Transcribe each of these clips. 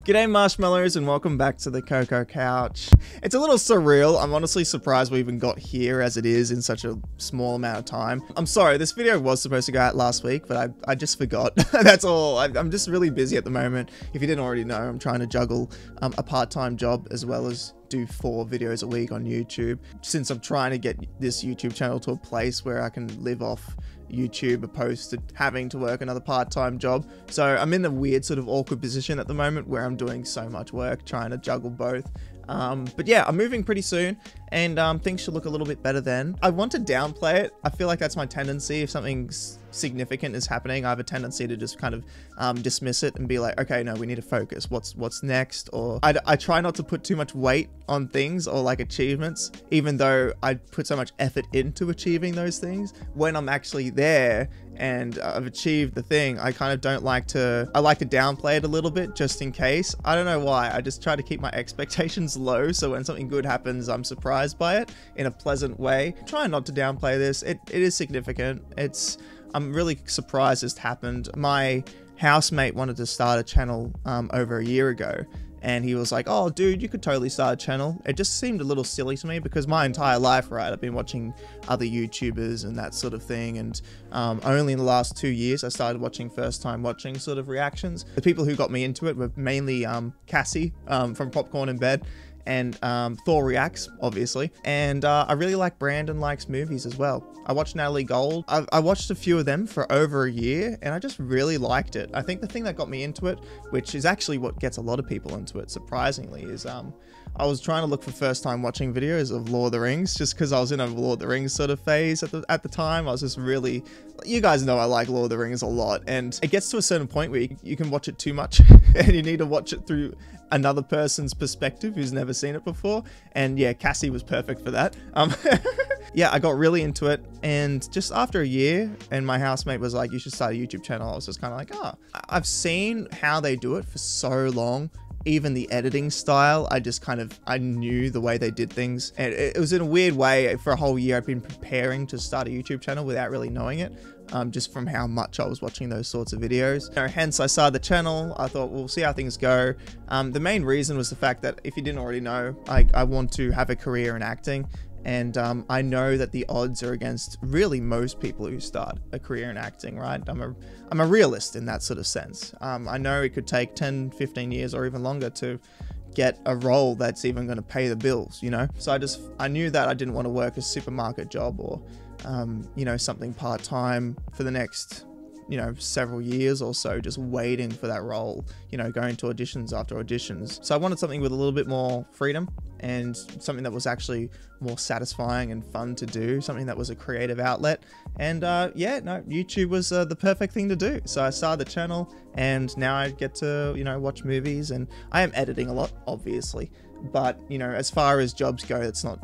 G'day marshmallows and welcome back to the Cocoa Couch. It's a little surreal. I'm honestly surprised we even got here as it is in such a small amount of time. I'm sorry, this video was supposed to go out last week, but I just forgot. That's all. I'm just really busy at the moment. If you didn't already know, I'm trying to juggle a part-time job as well as do 4 videos a week on YouTube. Since I'm trying to get this YouTube channel to a place where I can live off YouTube opposed to having to work another part-time job. So I'm in a weird sort of awkward position at the moment where I'm doing so much work trying to juggle both. But yeah, I'm moving pretty soon and things should look a little bit better then. I want to downplay it. I feel like that's my tendency. If something significant is happening, I have a tendency to just kind of dismiss it and be like, okay, no, we need to focus. What's next? Or I try not to put too much weight on things or like achievements, even though I put so much effort into achieving those things. When I'm actually there and I've achieved the thing, I kind of don't like to, I like to downplay it a little bit just in case. I don't know why. I just try to keep my expectations low, so when something good happens, I'm surprised by it in a pleasant way. Try not to downplay this. It is significant. I'm really surprised this happened. My housemate wanted to start a channel over a year ago, and he was like, oh dude, you could totally start a channel. It just seemed a little silly to me because my entire life, right, I've been watching other YouTubers and that sort of thing, and only in the last 2 years I started watching first time watching sort of reactions. The people who got me into it were mainly Cassie from Popcorn in Bed, and Thor Reacts, obviously. And I really like Brandon Likes Movies as well. I watched Natalie Gold. I watched a few of them for over a year, and I just really liked it. I think the thing that got me into it, which is actually what gets a lot of people into it, surprisingly, is I was trying to look for first time watching videos of Lord of the Rings, just because I was in a Lord of the Rings sort of phase at the time. I was just really, you guys know I like Lord of the Rings a lot, and it gets to a certain point where you can watch it too much and you need to watch it through another person's perspective who's never seen it before. And yeah, Cassie was perfect for that. Yeah, I got really into it, and just after a year, and my housemate was like, you should start a YouTube channel. I was just kind of like, oh, I've seen how they do it for so long. Even the editing style, I knew the way they did things, and it was in a weird way. For a whole year I've been preparing to start a YouTube channel without really knowing it, just from how much I was watching those sorts of videos. Hence I started the channel. I thought, we'll see how things go. The main reason was the fact that, if you didn't already know, I want to have a career in acting. And I know that the odds are against really most people who start a career in acting, right? I'm a realist in that sort of sense. I know it could take 10, 15 years or even longer to get a role that's even going to pay the bills, you know? So I knew that I didn't want to work a supermarket job or, you know, something part-time for the next, you know, several years or so, just waiting for that role, you know, going to auditions after auditions. So I wanted something with a little bit more freedom and something that was actually more satisfying and fun to do, something that was a creative outlet. And yeah, no, YouTube was the perfect thing to do. So I started the channel, and now I get to, you know, watch movies, and I am editing a lot, obviously, but you know, as far as jobs go, it's not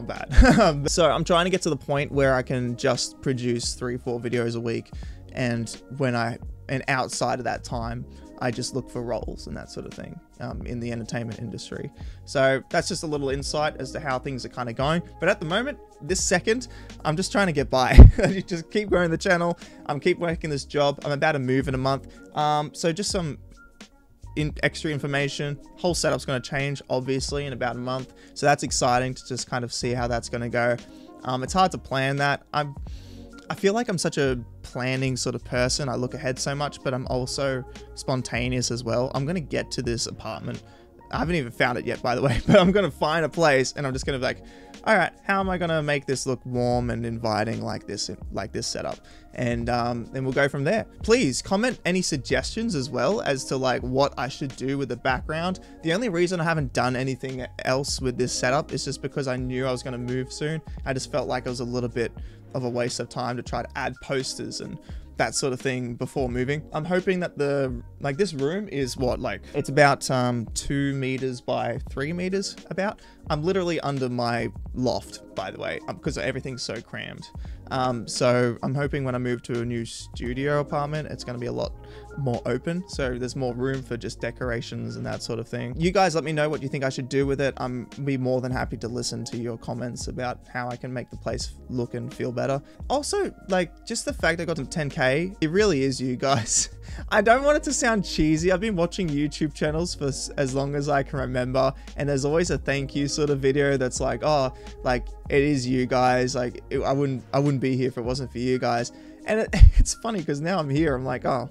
bad. So I'm trying to get to the point where I can just produce 3-4 videos a week, and outside of that time, I just look for roles and that sort of thing in the entertainment industry. So that's just a little insight as to how things are kind of going. But at the moment, this second, I'm just trying to get by. Just keep growing the channel. I'm keep working this job. I'm about to move in a month. So just some extra information. Whole setup's going to change, obviously, in about a month. So that's exciting to just kind of see how that's going to go. It's hard to plan that. I feel like I'm such a planning sort of person. I look ahead so much, but I'm also spontaneous as well. I'm going to get to this apartment. I haven't even found it yet, by the way, but I'm going to find a place, and I'm just going to be like, all right, how am I going to make this look warm and inviting like this setup? And then we'll go from there. Please comment any suggestions as well as to like what I should do with the background. The only reason I haven't done anything else with this setup is just because I knew I was going to move soon. I just felt like it was a little bit of a waste of time to try to add posters and that sort of thing before moving. I'm hoping that this room is it's about 2 meters by 3 meters about. I'm literally under my loft, by the way, because everything's so crammed. So I'm hoping when I move to a new studio apartment, it's going to be a lot more open, so there's more room for just decorations and that sort of thing. You guys let me know what you think I should do with it. I'm be more than happy to listen to your comments about how I can make the place look and feel better. Also, like, just the fact I got to 10k, it really is you guys. I don't want it to sound sound cheesy. I've been watching YouTube channels for as long as I can remember, and there's always a thank you sort of video that's like, oh, like it is you guys. Like I wouldn't be here if it wasn't for you guys. And it's funny because now I'm here. I'm like, oh,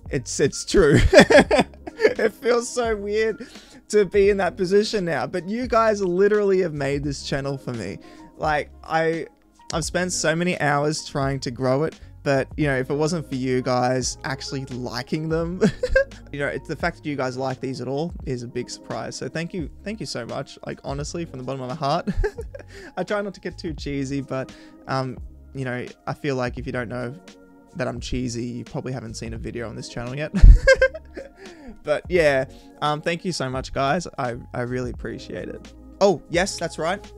it's true. It feels so weird to be in that position now, but you guys literally have made this channel for me. Like I've spent so many hours trying to grow it, but you know, if it wasn't for you guys actually liking them, you know, it's the fact that you guys like these at all is a big surprise. So thank you so much. Like honestly, from the bottom of my heart. I try not to get too cheesy, but you know, I feel like if you don't know that I'm cheesy, you probably haven't seen a video on this channel yet. But yeah, thank you so much, guys. I really appreciate it. Oh yes, that's right.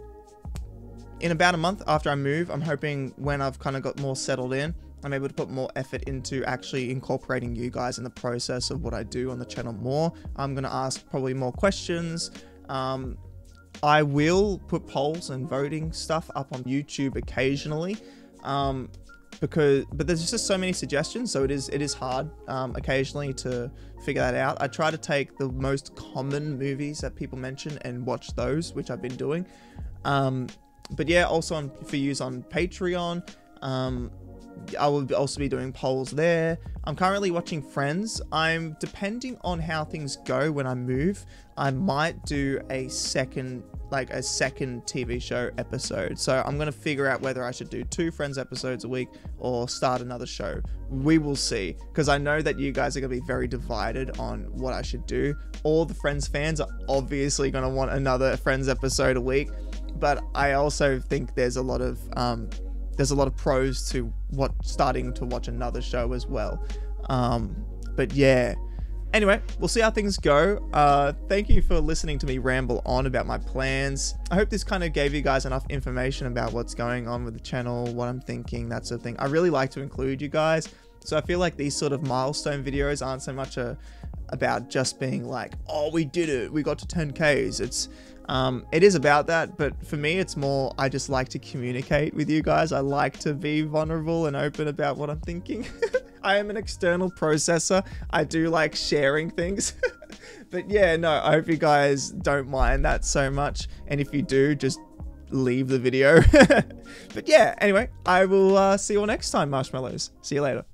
In about a month after I move, I'm hoping when I've kind of got more settled in, I'm able to put more effort into actually incorporating you guys in the process of what I do on the channel more. I'm going to ask probably more questions. I will put polls and voting stuff up on YouTube occasionally. But there's just so many suggestions, so it is hard occasionally to figure that out. I try to take the most common movies that people mention and watch those, which I've been doing. But yeah, also for use on Patreon, I will also be doing polls there. I'm currently watching Friends. Depending on how things go when I move, I might do a second TV show episode. So I'm going to figure out whether I should do 2 Friends episodes a week or start another show. We will see, because I know that you guys are going to be very divided on what I should do. All the Friends fans are obviously going to want another Friends episode a week, but I also think there's a lot of pros to starting to watch another show as well. But yeah. Anyway, we'll see how things go. Thank you for listening to me ramble on about my plans. I hope this kind of gave you guys enough information about what's going on with the channel, what I'm thinking, that sort of thing. I really like to include you guys. So I feel like these sort of milestone videos aren't so much about just being like, oh, we did it, we got to 10Ks. It is about that, but for me, it's more, I just like to communicate with you guys. I like to be vulnerable and open about what I'm thinking. I am an external processor. I do like sharing things. But yeah, no, I hope you guys don't mind that so much. And if you do, just leave the video. But yeah, anyway, I will see you all next time, marshmallows. See you later.